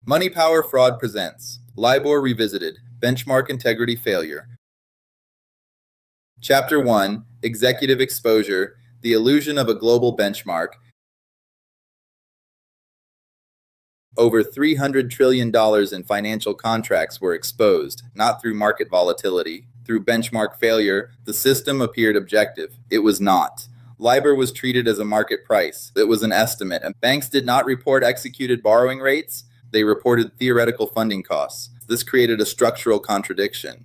Money Power Fraud presents Libor Revisited, Benchmark Integrity Failure. Chapter 1, Executive Exposure, The Illusion of a Global Benchmark. Over $300 trillion in financial contracts were exposed, not through market volatility. Through benchmark failure, the system appeared objective. It was not. LIBOR was treated as a market price. It was an estimate. And banks did not report executed borrowing rates. They reported theoretical funding costs. This created a structural contradiction.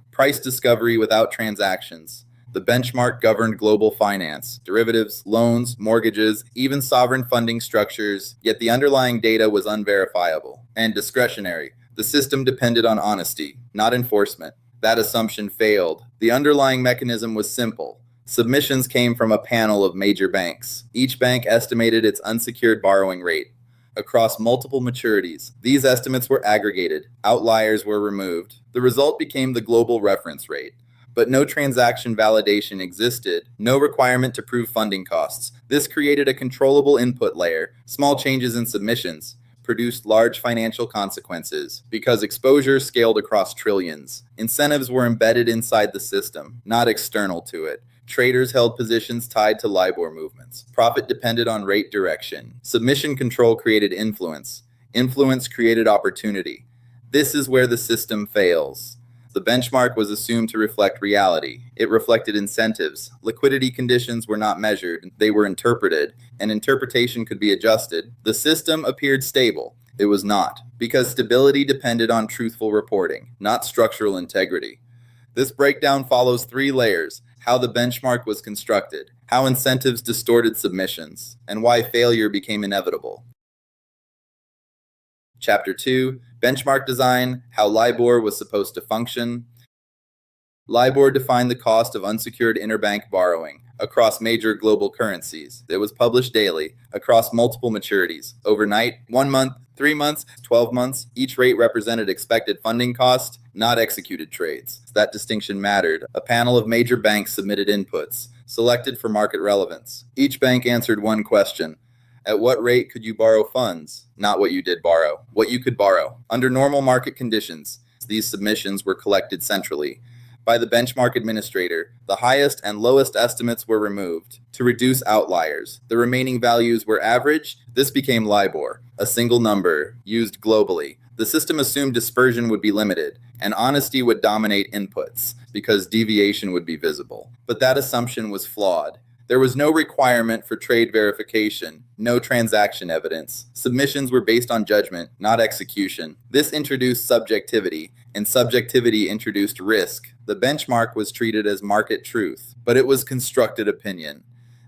Price discovery without transactions. The benchmark governed global finance, derivatives, loans, mortgages, even sovereign funding structures, yet the underlying data was unverifiable and discretionary. The system depended on honesty, not enforcement. That assumption failed. The underlying mechanism was simple. Submissions came from a panel of major banks. Each bank estimated its unsecured borrowing rate across multiple maturities. These estimates were aggregated. Outliers were removed. The result became the global reference rate. But no transaction validation existed, no requirement to prove funding costs. This created a controllable input layer. Small changes in submissions produced large financial consequences because exposure scaled across trillions. Incentives were embedded inside the system, not external to it. Traders held positions tied to LIBOR movements. Profit depended on rate direction. Submission control created influence. Influence created opportunity. This is where the system fails. The benchmark was assumed to reflect reality. It reflected incentives. Liquidity conditions were not measured. They were interpreted, and interpretation could be adjusted. The system appeared stable. It was not, because stability depended on truthful reporting, not structural integrity. This breakdown follows three layers: how the benchmark was constructed, how incentives distorted submissions, and why failure became inevitable. Chapter 2, Benchmark Design, How LIBOR Was Supposed to Function. LIBOR defined the cost of unsecured interbank borrowing across major global currencies. It was published daily, across multiple maturities, overnight, 1 month, 3 months, 12 months. Each rate represented expected funding cost, not executed trades. That distinction mattered. A panel of major banks submitted inputs, selected for market relevance. Each bank answered one question: at what rate could you borrow funds? Not what you did borrow, what you could borrow. Under normal market conditions, these submissions were collected centrally by the benchmark administrator. The highest and lowest estimates were removed to reduce outliers. The remaining values were averaged. This became LIBOR, a single number used globally. The system assumed dispersion would be limited and honesty would dominate inputs because deviation would be visible. But that assumption was flawed. There was no requirement for trade verification, no transaction evidence. Submissions were based on judgment, not execution. This introduced subjectivity, and subjectivity introduced risk. The benchmark was treated as market truth, but it was constructed opinion.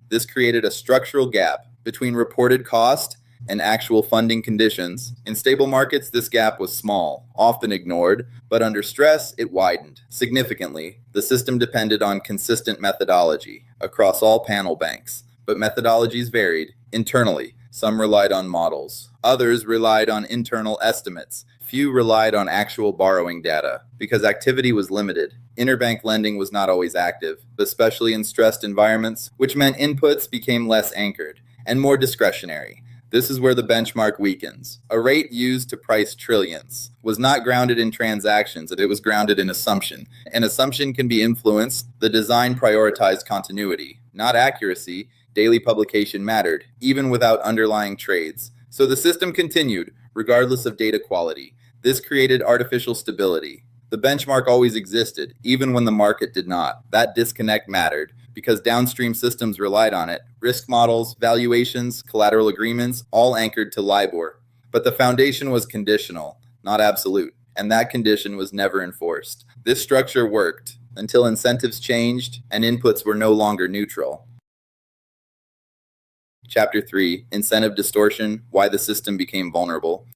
This created a structural gap between reported cost and actual funding conditions. In stable markets, this gap was small, often ignored, but under stress, it widened significantly. The system depended on consistent methodology across all panel banks, but methodologies varied internally. Some relied on models. Others relied on internal estimates. Few relied on actual borrowing data because activity was limited. Interbank lending was not always active, especially in stressed environments, which meant inputs became less anchored and more discretionary. This is where the benchmark weakens. A rate used to price trillions was not grounded in transactions, it was grounded in assumption. An assumption can be influenced. The design prioritized continuity, not accuracy. Daily publication mattered, even without underlying trades. So the system continued, regardless of data quality. This created artificial stability. The benchmark always existed, even when the market did not. That disconnect mattered because downstream systems relied on it. Risk models, valuations, collateral agreements, all anchored to LIBOR. But the foundation was conditional, not absolute, and that condition was never enforced. This structure worked until incentives changed and inputs were no longer neutral. Chapter 3, Incentive Distortion, Why the System Became Vulnerable.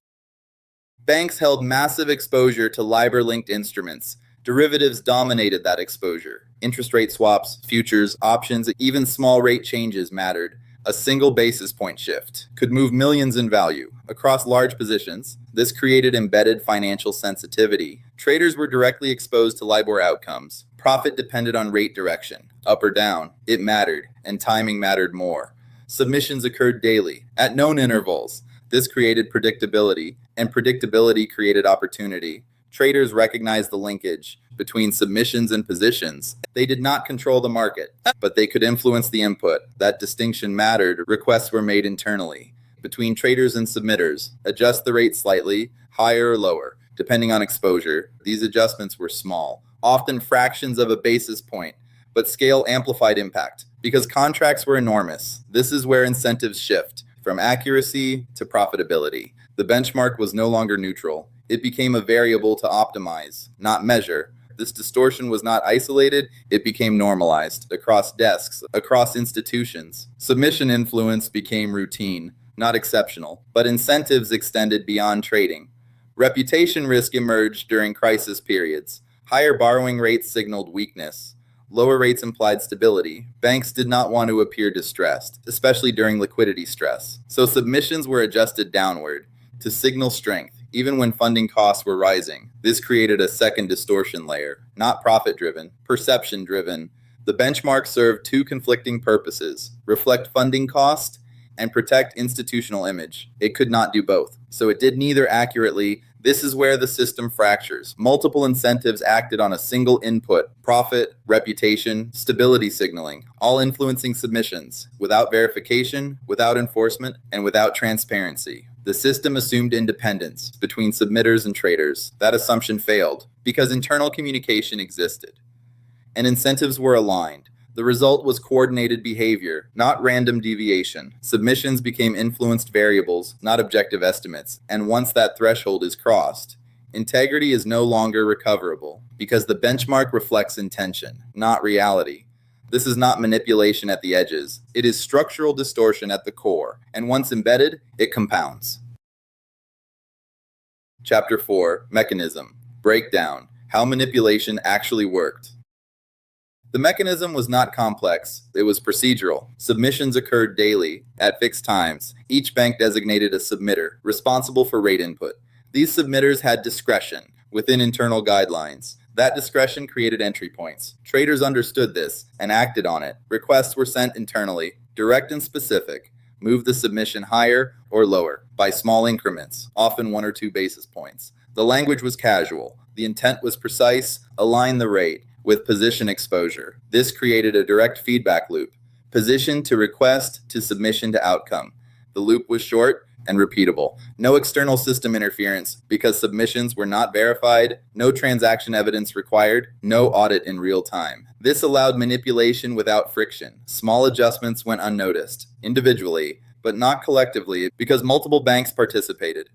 Banks held massive exposure to LIBOR-linked instruments. Derivatives dominated that exposure. Interest rate swaps, futures, options, even small rate changes mattered. A single basis point shift could move millions in value across large positions. This created embedded financial sensitivity. Traders were directly exposed to LIBOR outcomes. Profit depended on rate direction, up or down. It mattered, and timing mattered more. Submissions occurred daily, at known intervals. This created predictability. and predictability created opportunity. Traders recognized the linkage between submissions and positions. They did not control the market, but they could influence the input. That distinction mattered. Requests were made internally between traders and submitters. Adjust the rate slightly, higher or lower, depending on exposure. These adjustments were small, often fractions of a basis point, but scale amplified impact. Because contracts were enormous, this is where incentives shift from accuracy to profitability. The benchmark was no longer neutral. It became a variable to optimize, not measure. This distortion was not isolated, it became normalized across desks, across institutions. Submission influence became routine, not exceptional, but incentives extended beyond trading. Reputation risk emerged during crisis periods. Higher borrowing rates signaled weakness. Lower rates implied stability. Banks did not want to appear distressed, especially during liquidity stress. So submissions were adjusted downward to signal strength, even when funding costs were rising. This created a second distortion layer, not profit-driven, perception-driven. The benchmark served two conflicting purposes: reflect funding cost and protect institutional image. It could not do both, so it did neither accurately. This is where the system fractures. Multiple incentives acted on a single input: profit, reputation, stability signaling, all influencing submissions, without verification, without enforcement, and without transparency. The system assumed independence between submitters and traders. That assumption failed because internal communication existed and incentives were aligned. The result was coordinated behavior, not random deviation. Submissions became influenced variables, not objective estimates. And once that threshold is crossed, integrity is no longer recoverable because the benchmark reflects intention, not reality. This is not manipulation at the edges. It is structural distortion at the core, and once embedded, it compounds. Chapter 4, Mechanism. Breakdown. How manipulation actually worked. The mechanism was not complex, it was procedural. Submissions occurred daily, at fixed times. Each bank designated a submitter, responsible for rate input. These submitters had discretion within internal guidelines. That discretion created entry points. Traders understood this and acted on it. Requests were sent internally, direct and specific. Move the submission higher or lower by small increments, often 1 or 2 basis points. The language was casual. The intent was precise: align the rate with position exposure. This created a direct feedback loop. Position to request to submission to outcome. The loop was short and repeatable. No external system interference because submissions were not verified, no transaction evidence required, no audit in real time. This allowed manipulation without friction. Small adjustments went unnoticed, individually, but not collectively because multiple banks participated.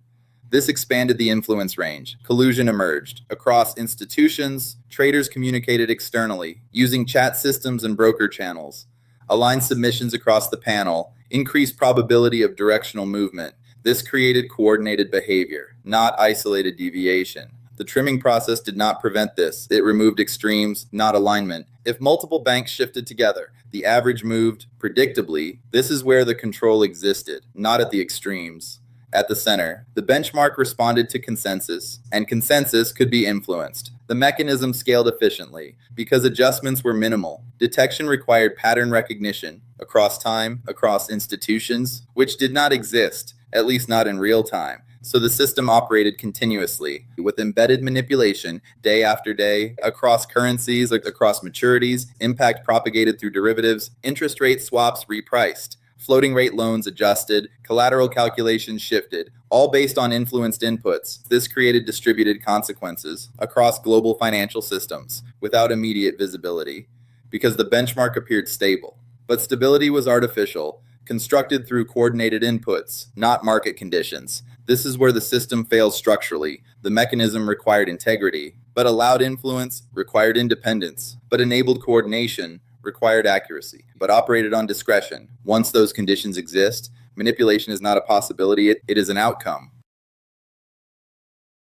This expanded the influence range. Collusion emerged. Across institutions, traders communicated externally, using chat systems and broker channels. Aligned submissions across the panel, increased probability of directional movement. This created coordinated behavior, not isolated deviation. The trimming process did not prevent this. It removed extremes, not alignment. If multiple banks shifted together, the average moved predictably. This is where the control existed, not at the extremes. At the center, the benchmark responded to consensus, and consensus could be influenced. The mechanism scaled efficiently because adjustments were minimal. Detection required pattern recognition across time, across institutions, which did not exist, at least not in real time. So the system operated continuously with embedded manipulation day after day across currencies, across maturities, impact propagated through derivatives, interest rate swaps repriced. Floating rate loans adjusted, collateral calculations shifted, all based on influenced inputs. This created distributed consequences across global financial systems without immediate visibility because the benchmark appeared stable. But stability was artificial, constructed through coordinated inputs, not market conditions. This is where the system fails structurally. The mechanism required integrity, but allowed influence, required independence, but enabled coordination, required accuracy, but operated on discretion. Once those conditions exist, manipulation is not a possibility, it is an outcome.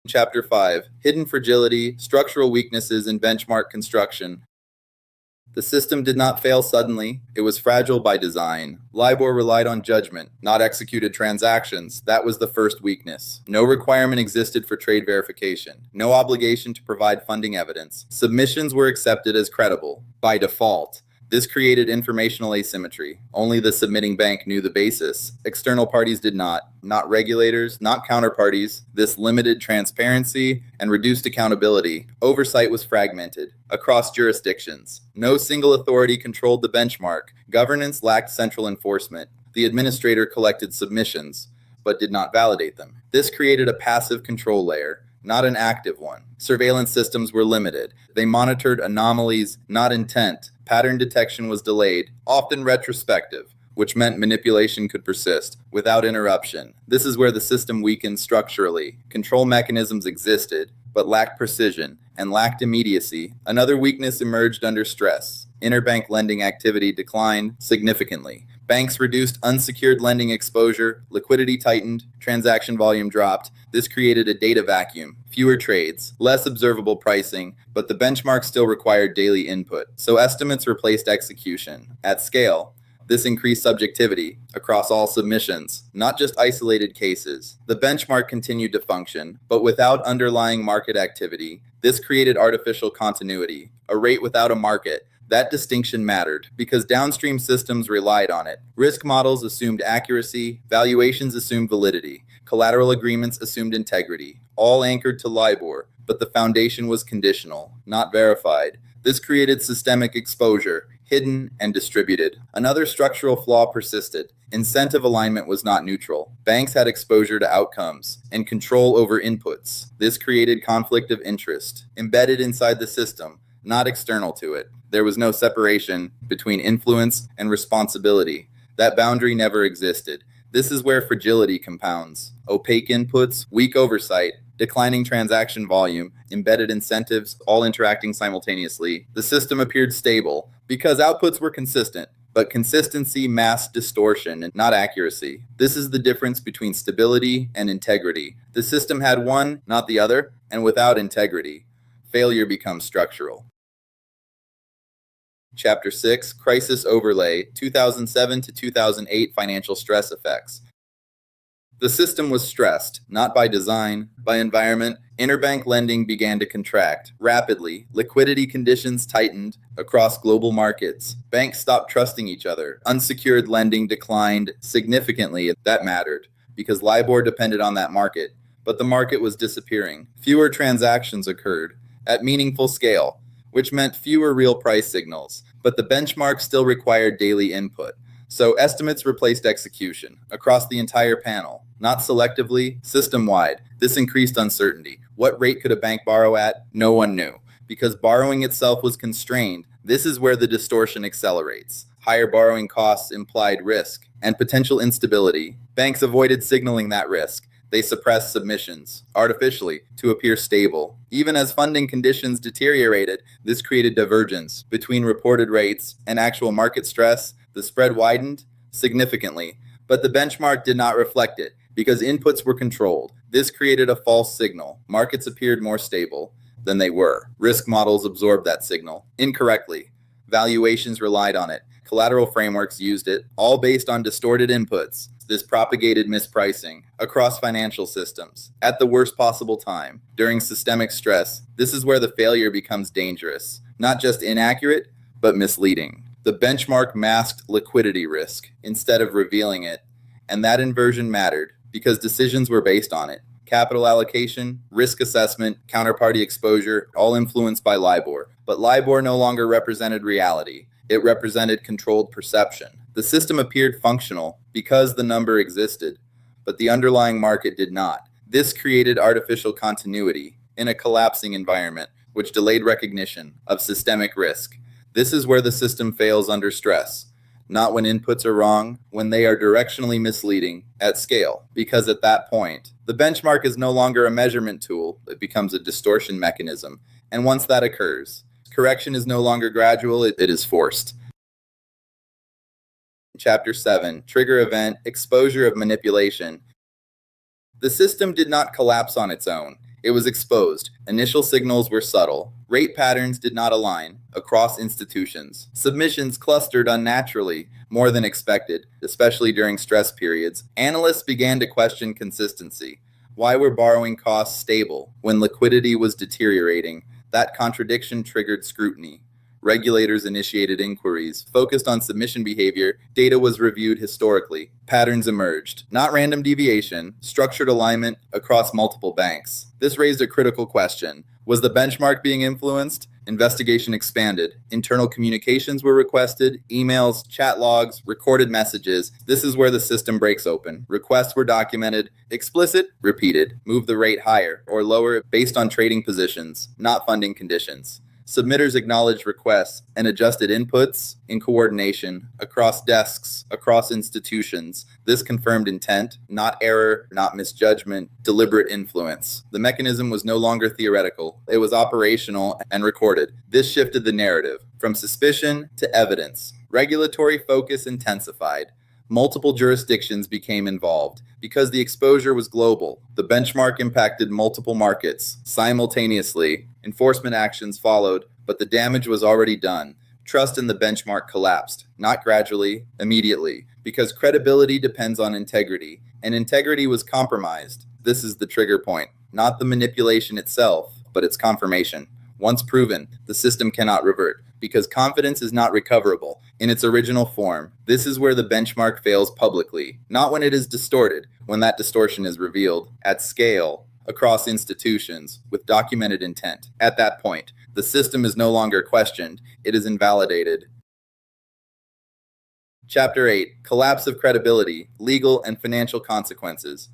Chapter 5. Hidden Fragility, Structural Weaknesses in Benchmark Construction. The system did not fail suddenly, it was fragile by design. Libor relied on judgment, not executed transactions. That was the first weakness. No requirement existed for trade verification. No obligation to provide funding evidence. Submissions were accepted as credible, by default. This created informational asymmetry. Only the submitting bank knew the basis. External parties did not regulators, not counterparties. This limited transparency and reduced accountability. Oversight was fragmented across jurisdictions. No single authority controlled the benchmark. Governance lacked central enforcement. The administrator collected submissions, but did not validate them. This created a passive control layer, not an active one. Surveillance systems were limited. They monitored anomalies, not intent. Pattern detection was delayed, often retrospective, which meant manipulation could persist without interruption. This is where the system weakened structurally. Control mechanisms existed, but lacked precision and lacked immediacy. Another weakness emerged under stress. Interbank lending activity declined significantly. Banks reduced unsecured lending exposure, liquidity tightened, transaction volume dropped. This created a data vacuum, fewer trades, less observable pricing, but the benchmark still required daily input. So estimates replaced execution. At scale, this increased subjectivity across all submissions, not just isolated cases. The benchmark continued to function, but without underlying market activity. This created artificial continuity, a rate without a market. That distinction mattered because downstream systems relied on it. Risk models assumed accuracy, valuations assumed validity, collateral agreements assumed integrity, all anchored to LIBOR, but the foundation was conditional, not verified. This created systemic exposure, hidden and distributed. Another structural flaw persisted. Incentive alignment was not neutral. Banks had exposure to outcomes and control over inputs. This created conflict of interest, embedded inside the system, not external to it. There was no separation between influence and responsibility. That boundary never existed. This is where fragility compounds. Opaque inputs, weak oversight, declining transaction volume, embedded incentives, all interacting simultaneously. The system appeared stable because outputs were consistent, but consistency masked distortion and not accuracy. This is the difference between stability and integrity. The system had one, not the other, and without integrity, failure becomes structural. Chapter 6, Crisis Overlay, 2007 to 2008 Financial Stress Effects. The system was stressed, not by design, by environment. Interbank lending began to contract rapidly. Liquidity conditions tightened across global markets. Banks stopped trusting each other. Unsecured lending declined significantly. That mattered because LIBOR depended on that market, but the market was disappearing. Fewer transactions occurred at meaningful scale, which meant fewer real price signals, but the benchmark still required daily input. So estimates replaced execution across the entire panel, not selectively, system-wide. This increased uncertainty. What rate could a bank borrow at? No one knew. Because borrowing itself was constrained, this is where the distortion accelerates. Higher borrowing costs implied risk and potential instability. Banks avoided signaling that risk. They suppressed submissions artificially to appear stable. Even as funding conditions deteriorated, this created divergence between reported rates and actual market stress. The spread widened significantly, but the benchmark did not reflect it because inputs were controlled. This created a false signal. Markets appeared more stable than they were. Risk models absorbed that signal incorrectly. Valuations relied on it. Collateral frameworks used it, all based on distorted inputs. This propagated mispricing across financial systems at the worst possible time. During systemic stress, this is where the failure becomes dangerous, not just inaccurate, but misleading. The benchmark masked liquidity risk instead of revealing it, and that inversion mattered because decisions were based on it. Capital allocation, risk assessment, counterparty exposure, all influenced by LIBOR. But LIBOR no longer represented reality. It represented controlled perception. The system appeared functional because the number existed, but the underlying market did not. This created artificial continuity in a collapsing environment, which delayed recognition of systemic risk. This is where the system fails under stress, not when inputs are wrong, when they are directionally misleading at scale, because at that point, the benchmark is no longer a measurement tool, it becomes a distortion mechanism. And once that occurs, correction is no longer gradual, it is forced. Chapter 7, Trigger Event, Exposure of Manipulation. The system did not collapse on its own. It was exposed. Initial signals were subtle. Rate patterns did not align across institutions. Submissions clustered unnaturally, more than expected, especially during stress periods. Analysts began to question consistency. Why were borrowing costs stable when liquidity was deteriorating? That contradiction triggered scrutiny. Regulators initiated inquiries focused on submission behavior. Data was reviewed historically. Patterns emerged. Not random deviation, structured alignment across multiple banks. This raised a critical question. Was the benchmark being influenced? Investigation expanded. Internal communications were requested, emails, chat logs, recorded messages. This is where the system breaks open. Requests were documented, explicit, repeated. Move the rate higher or lower based on trading positions, not funding conditions. Submitters acknowledged requests and adjusted inputs in coordination across desks, across institutions. This confirmed intent, not error, not misjudgment, deliberate influence. The mechanism was no longer theoretical. It was operational and recorded. This shifted the narrative from suspicion to evidence. Regulatory focus intensified. Multiple jurisdictions became involved. Because the exposure was global, the benchmark impacted multiple markets simultaneously. Enforcement actions followed, but the damage was already done. Trust in the benchmark collapsed, not gradually, immediately, because credibility depends on integrity, and integrity was compromised. This is the trigger point, not the manipulation itself, but its confirmation. Once proven, the system cannot revert, because confidence is not recoverable in its original form. This is where the benchmark fails publicly, not when it is distorted, when that distortion is revealed at scale across institutions with documented intent. At that point, the system is no longer questioned, it is invalidated. Chapter 8: Collapse of Credibility, Legal and Financial Consequences.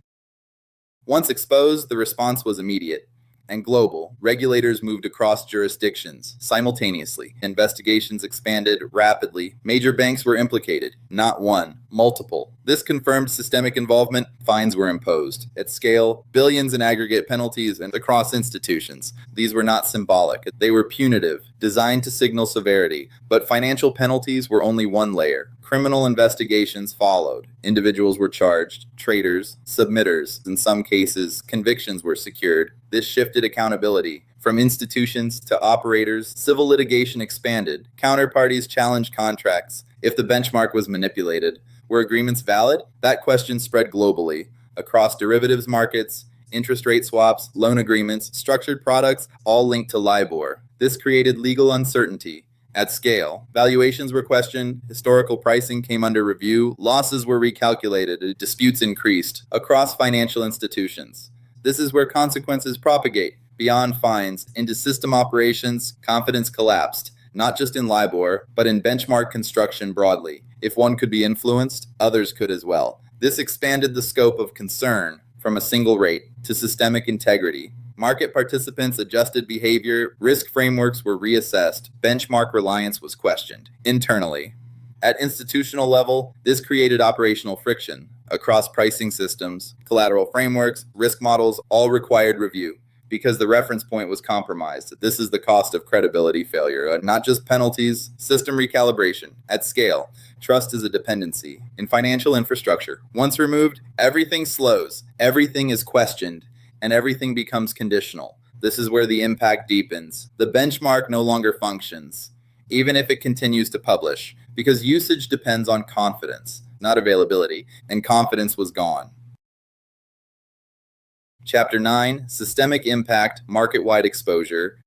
Once exposed, the response was immediate and global. Regulators moved across jurisdictions simultaneously. Investigations expanded rapidly. Major banks were implicated, not one, multiple. This confirmed systemic involvement. Fines were imposed at scale, billions in aggregate penalties, and across institutions. These were not symbolic. They were punitive, designed to signal severity. But financial penalties were only one layer. Criminal investigations followed. Individuals were charged, traders, submitters. In some cases, convictions were secured. This shifted accountability from institutions to operators. Civil litigation expanded. Counterparties challenged contracts. If the benchmark was manipulated, were agreements valid? That question spread globally across derivatives markets, interest rate swaps, loan agreements, structured products, all linked to Libor. This created legal uncertainty. At scale, valuations were questioned, historical pricing came under review, losses were recalculated, disputes increased across financial institutions. This is where consequences propagate beyond fines into system operations. Confidence collapsed, not just in Libor, but in benchmark construction broadly. If one could be influenced, others could as well. This expanded the scope of concern from a single rate to systemic integrity. Market participants adjusted behavior, risk frameworks were reassessed, benchmark reliance was questioned internally. At institutional level, this created operational friction across pricing systems, collateral frameworks, risk models, all required review because the reference point was compromised. This is the cost of credibility failure, not just penalties, system recalibration. At scale, trust is a dependency in financial infrastructure. Once removed, everything slows, everything is questioned, and everything becomes conditional. This is where the impact deepens. The benchmark no longer functions, even if it continues to publish, because usage depends on confidence, not availability, and confidence was gone. Chapter 9: Systemic Impact, Market-Wide Exposure.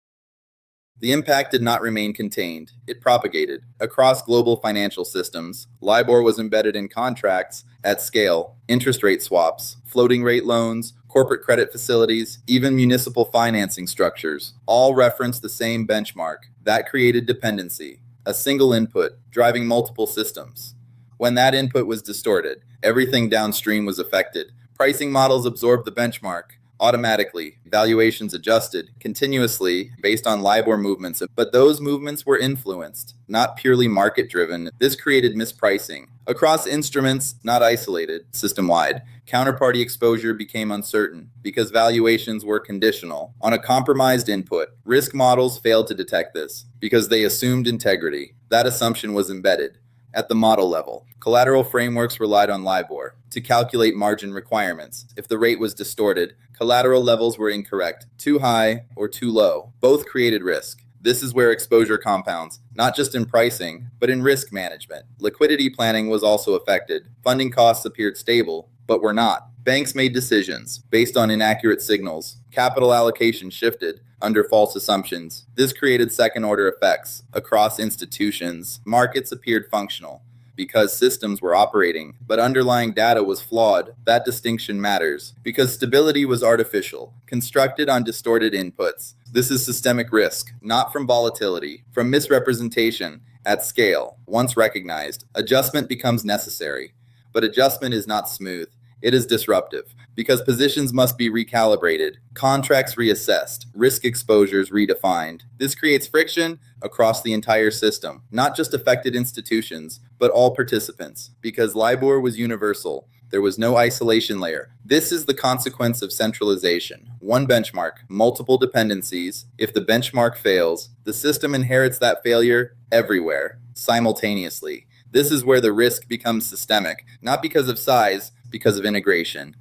The impact did not remain contained. It propagated across global financial systems. Libor was embedded in contracts at scale, interest rate swaps, floating rate loans, corporate credit facilities, even municipal financing structures, all reference the same benchmark. That created dependency, a single input driving multiple systems. When that input was distorted, everything downstream was affected. Pricing models absorbed the benchmark automatically. Valuations adjusted continuously based on Libor movements, but those movements were influenced, not purely market-driven. This created mispricing across instruments, not isolated, system-wide. Counterparty exposure became uncertain because valuations were conditional on a compromised input. Risk models failed to detect this because they assumed integrity. That assumption was embedded at the model level. Collateral frameworks relied on Libor to calculate margin requirements. If the rate was distorted, collateral levels were incorrect, too high or too low. Both created risk. This is where exposure compounds, not just in pricing, but in risk management. Liquidity planning was also affected. Funding costs appeared stable, but were not. Banks made decisions based on inaccurate signals. Capital allocation shifted under false assumptions. This created second-order effects. Across institutions, markets appeared functional because systems were operating, but underlying data was flawed. That distinction matters because stability was artificial, constructed on distorted inputs. This is systemic risk, not from volatility, from misrepresentation at scale. Once recognized, adjustment becomes necessary. But adjustment is not smooth. It is disruptive because positions must be recalibrated, contracts reassessed, risk exposures redefined. This creates friction across the entire system, not just affected institutions, but all participants, because LIBOR was universal. There was no isolation layer. This is the consequence of centralization. One benchmark, multiple dependencies. If the benchmark fails, the system inherits that failure everywhere, simultaneously. This is where the risk becomes systemic, not because of size, because of integration.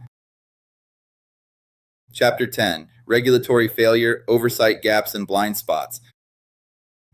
Chapter 10, Regulatory Failure, Oversight Gaps, and Blind Spots.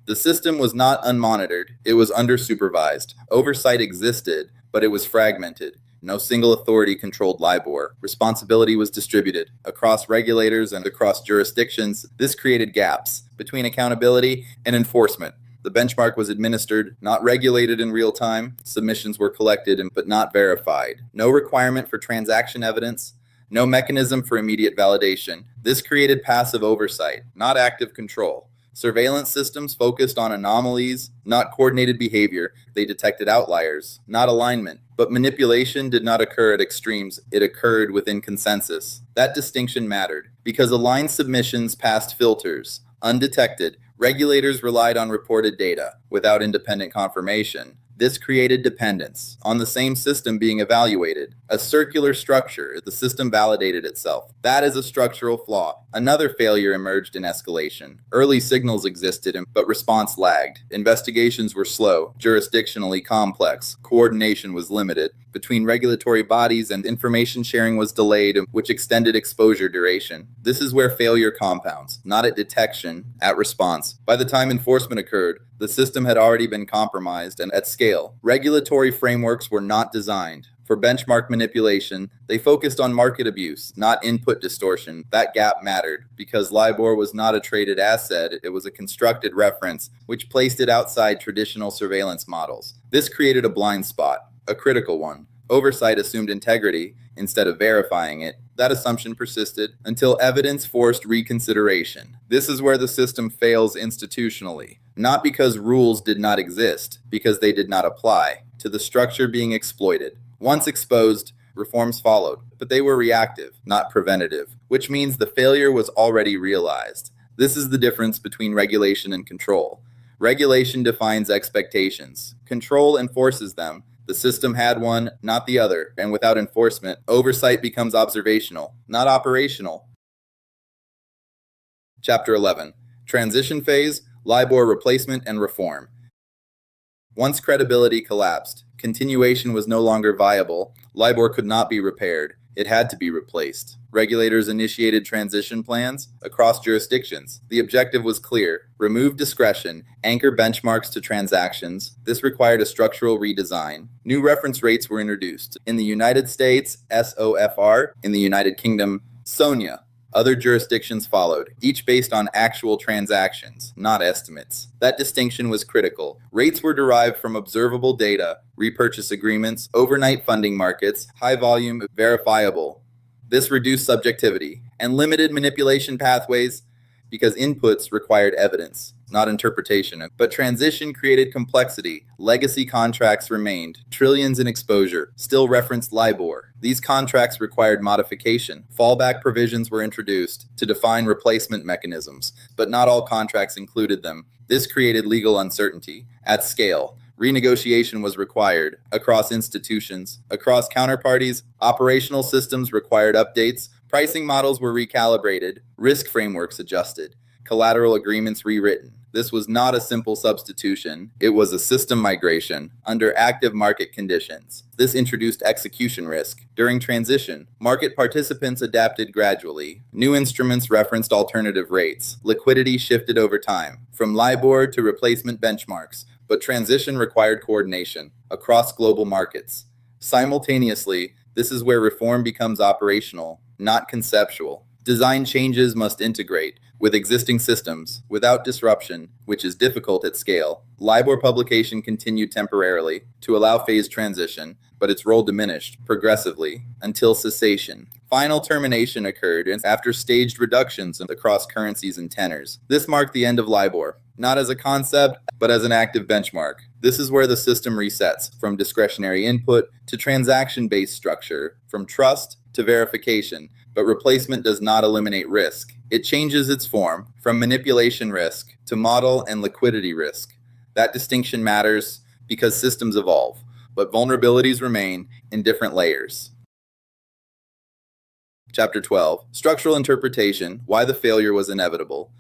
The system was not unmonitored, it was under-supervised. Oversight existed, but it was fragmented. No single authority controlled LIBOR. Responsibility was distributed across regulators and across jurisdictions. This created gaps between accountability and enforcement. The benchmark was administered, not regulated in real time. Submissions were collected but not verified. No requirement for transaction evidence. No mechanism for immediate validation. This created passive oversight, not active control. Surveillance systems focused on anomalies, not coordinated behavior. They detected outliers, not alignment. But manipulation did not occur at extremes. It occurred within consensus. That distinction mattered because aligned submissions passed filters. Undetected, regulators relied on reported data without independent confirmation. This created dependence on the same system being evaluated. A circular structure, the system validated itself. That is a structural flaw. Another failure emerged in escalation. Early signals existed, but response lagged. Investigations were slow, jurisdictionally complex. Coordination was limited between regulatory bodies, and information sharing was delayed, which extended exposure duration. This is where failure compounds, not at detection, at response. By the time enforcement occurred, the system had already been compromised and at scale. Regulatory frameworks were not designed for benchmark manipulation. They focused on market abuse, not input distortion. That gap mattered because LIBOR was not a traded asset. It was a constructed reference, which placed it outside traditional surveillance models. This created a blind spot, a critical one. Oversight assumed integrity instead of verifying it. That assumption persisted until evidence forced reconsideration. This is where the system fails institutionally, not because rules did not exist, because they did not apply to the structure being exploited. Once exposed, reforms followed, but they were reactive, not preventative, which means the failure was already realized. This is the difference between regulation and control. Regulation defines expectations. Control enforces them. The system had one, not the other, and without enforcement, oversight becomes observational, not operational. Chapter 11, Transition Phase, LIBOR Replacement and Reform. Once credibility collapsed, continuation was no longer viable. LIBOR could not be repaired. It had to be replaced. Regulators initiated transition plans across jurisdictions. The objective was clear: remove discretion, anchor benchmarks to transactions. This required a structural redesign. New reference rates were introduced. In the United States, SOFR. In the United Kingdom, SONIA. Other jurisdictions followed, each based on actual transactions, not estimates. That distinction was critical. Rates were derived from observable data, repurchase agreements, overnight funding markets, high volume, verifiable. This reduced subjectivity and limited manipulation pathways because inputs required evidence, not interpretation. But transition created complexity. Legacy contracts remained. Trillions in exposure still referenced LIBOR. These contracts required modification. Fallback provisions were introduced to define replacement mechanisms, but not all contracts included them. This created legal uncertainty. At scale, renegotiation was required across institutions, across counterparties. Operational systems required updates. Pricing models were recalibrated. Risk frameworks adjusted. Collateral agreements rewritten. This was not a simple substitution. It was a system migration under active market conditions. This introduced execution risk. During transition, market participants adapted gradually. New instruments referenced alternative rates. Liquidity shifted over time, from LIBOR to replacement benchmarks. But transition required coordination across global markets. Simultaneously, This is where reform becomes operational, not conceptual. Design changes must integrate with existing systems without disruption, which is difficult at scale. Libor publication continued temporarily to allow phased transition, but its role diminished progressively until cessation. Final termination occurred after staged reductions across currencies and tenors. This marked the end of Libor, not as a concept, but as an active benchmark. This is where the system resets from discretionary input to transaction-based structure, from trust to verification. But replacement does not eliminate risk. It changes its form from manipulation risk to model and liquidity risk. That distinction matters because systems evolve, but vulnerabilities remain in different layers. Chapter 12. Structural Interpretation: Why the Failure Was Inevitable.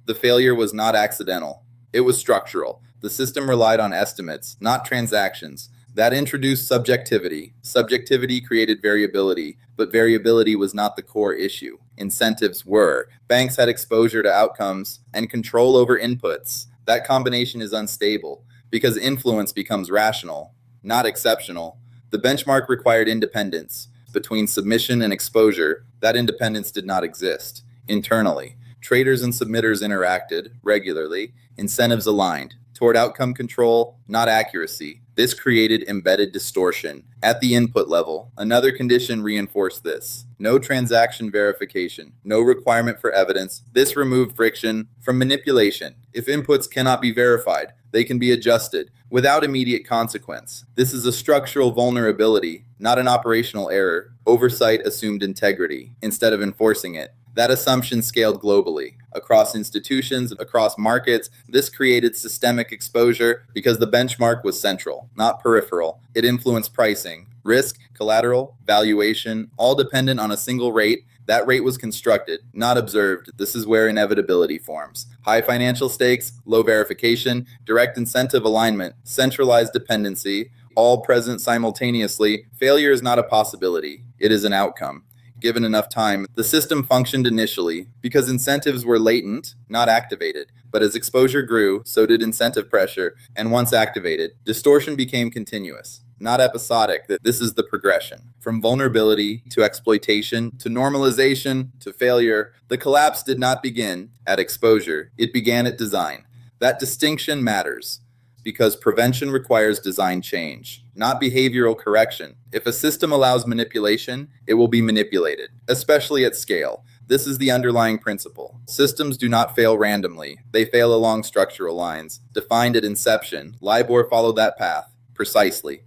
The failure was not accidental. It was structural. The system relied on estimates, not transactions. That introduced subjectivity. Subjectivity created variability, but variability was not the core issue. Incentives were. Banks had exposure to outcomes and control over inputs. That combination is unstable because influence becomes rational, not exceptional. The benchmark required independence. Between submission and exposure, that independence did not exist. Internally, traders and submitters interacted regularly, incentives aligned toward outcome control, not accuracy. This created embedded distortion at the input level. Another condition reinforced this. No transaction verification, no requirement for evidence. This removed friction from manipulation. If inputs cannot be verified, they can be adjusted without immediate consequence. This is a structural vulnerability, not an operational error. Oversight assumed integrity instead of enforcing it. That assumption scaled globally, across institutions, across markets. This created systemic exposure because the benchmark was central, not peripheral. It influenced pricing, risk, collateral, valuation, all dependent on a single rate. That rate was constructed, not observed. This is where inevitability forms. High financial stakes, low verification, direct incentive alignment, centralized dependency, all present simultaneously. Failure is not a possibility. It is an outcome. Given enough time, the system functioned initially because incentives were latent, not activated. But as exposure grew, so did incentive pressure, and once activated, distortion became continuous, not episodic. This is the progression. From vulnerability to exploitation to normalization to failure, the collapse did not begin at exposure. It began at design. That distinction matters, because prevention requires design change, not behavioral correction. If a system allows manipulation, it will be manipulated, especially at scale. This is the underlying principle. Systems do not fail randomly. They fail along structural lines, defined at inception. Libor followed that path precisely.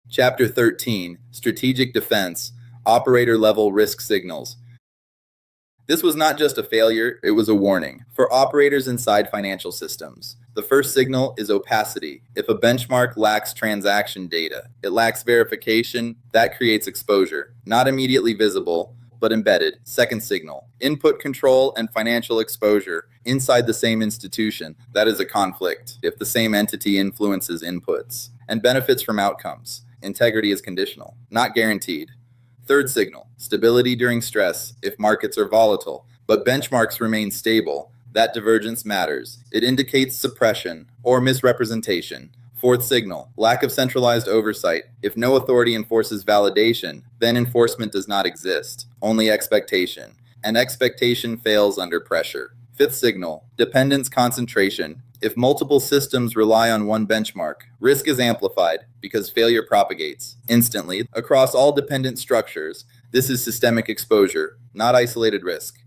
Chapter 13. Strategic Defense: Operator-Level Risk Signals. This was not just a failure, it was a warning for operators inside financial systems. The first signal is opacity. If a benchmark lacks transaction data, it lacks verification, that creates exposure. Not immediately visible, but embedded. Second signal: input control and financial exposure inside the same institution. That is a conflict. If the same entity influences inputs and benefits from outcomes, integrity is conditional, not guaranteed. Third signal: stability during stress. If markets are volatile, but benchmarks remain stable, that divergence matters. It indicates suppression or misrepresentation. Fourth signal: lack of centralized oversight. If no authority enforces validation, then enforcement does not exist, only expectation. And expectation fails under pressure. Fifth signal: dependence concentration. If multiple systems rely on one benchmark, risk is amplified because failure propagates instantly across all dependent structures. This is systemic exposure, not isolated risk.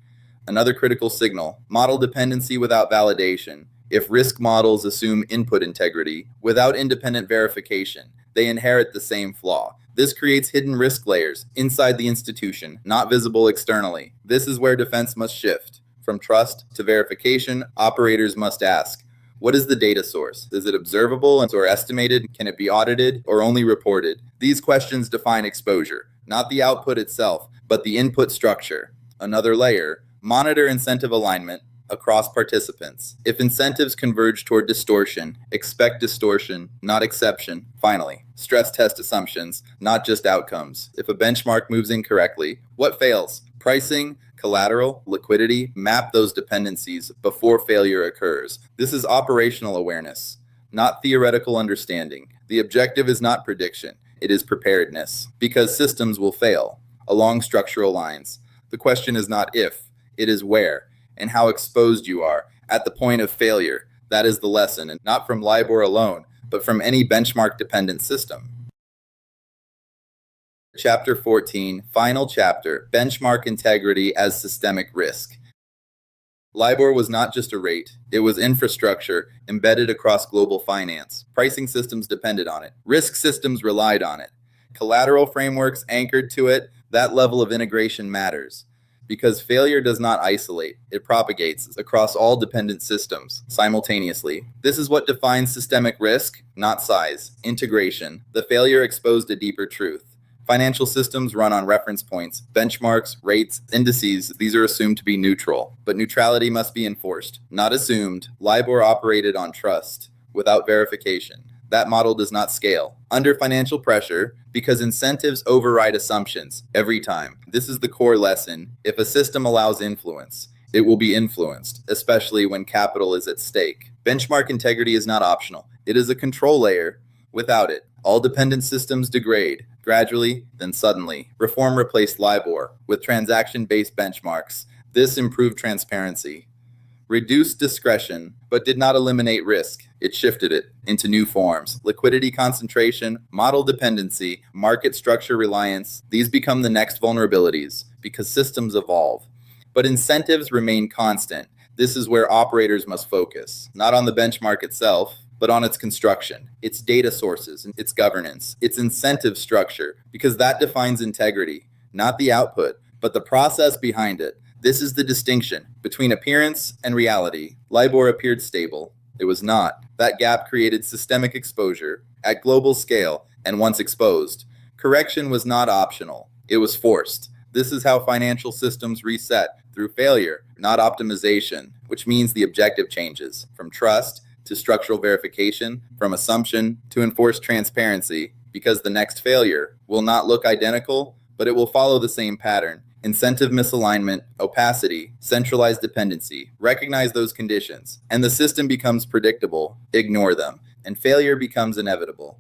Another critical signal: model dependency without validation. If risk models assume input integrity without independent verification, they inherit the same flaw. This creates hidden risk layers inside the institution, not visible externally. This is where defense must shift. From trust to verification, operators must ask, what is the data source? Is it observable or estimated? Can it be audited or only reported? These questions define exposure, not the output itself, but the input structure. Another layer: monitor incentive alignment across participants. If incentives converge toward distortion, expect distortion, not exception. Finally, stress test assumptions, not just outcomes. If a benchmark moves incorrectly, what fails? Pricing, collateral, liquidity. Map those dependencies before failure occurs. This is operational awareness, not theoretical understanding. The objective is not prediction. it is preparedness. Because systems will fail along structural lines. The question is not if, it is where, and how exposed you are at the point of failure. That is the lesson, and not from LIBOR alone, but from any benchmark-dependent system. Chapter 14, final chapter, benchmark integrity as systemic risk. LIBOR was not just a rate, it was infrastructure embedded across global finance. Pricing systems depended on it. Risk systems relied on it. Collateral frameworks anchored to it. That level of integration matters. Because failure does not isolate, it propagates across all dependent systems simultaneously. This is what defines systemic risk, not size. Integration. The failure exposed a deeper truth. Financial systems run on reference points, benchmarks, rates, indices. These are assumed to be neutral, but neutrality must be enforced, not assumed. LIBOR operated on trust, without verification. That model does not scale under financial pressure because incentives override assumptions every time. This is the core lesson. If a system allows influence, it will be influenced, especially when capital is at stake. Benchmark integrity is not optional. It is a control layer. Without it, all dependent systems degrade, gradually, then suddenly. Reform replaced LIBOR with transaction-based benchmarks. This improved transparency, reduced discretion, but did not eliminate risk. It shifted it into new forms. Liquidity concentration, model dependency, market structure reliance. These become the next vulnerabilities because systems evolve. But incentives remain constant. This is where operators must focus, not on the benchmark itself, but on its construction, its data sources, its governance, its incentive structure, because that defines integrity, not the output, but the process behind it. This is the distinction between appearance and reality. LIBOR appeared stable. It was not. That gap created systemic exposure at global scale, and once exposed, correction was not optional. It was forced. This is how financial systems reset, through failure, not optimization, which means the objective changes from trust to structural verification, from assumption to enforced transparency, because the next failure will not look identical, but it will follow the same pattern. Incentive misalignment, opacity, centralized dependency. Recognize those conditions, and the system becomes predictable. Ignore them, and failure becomes inevitable.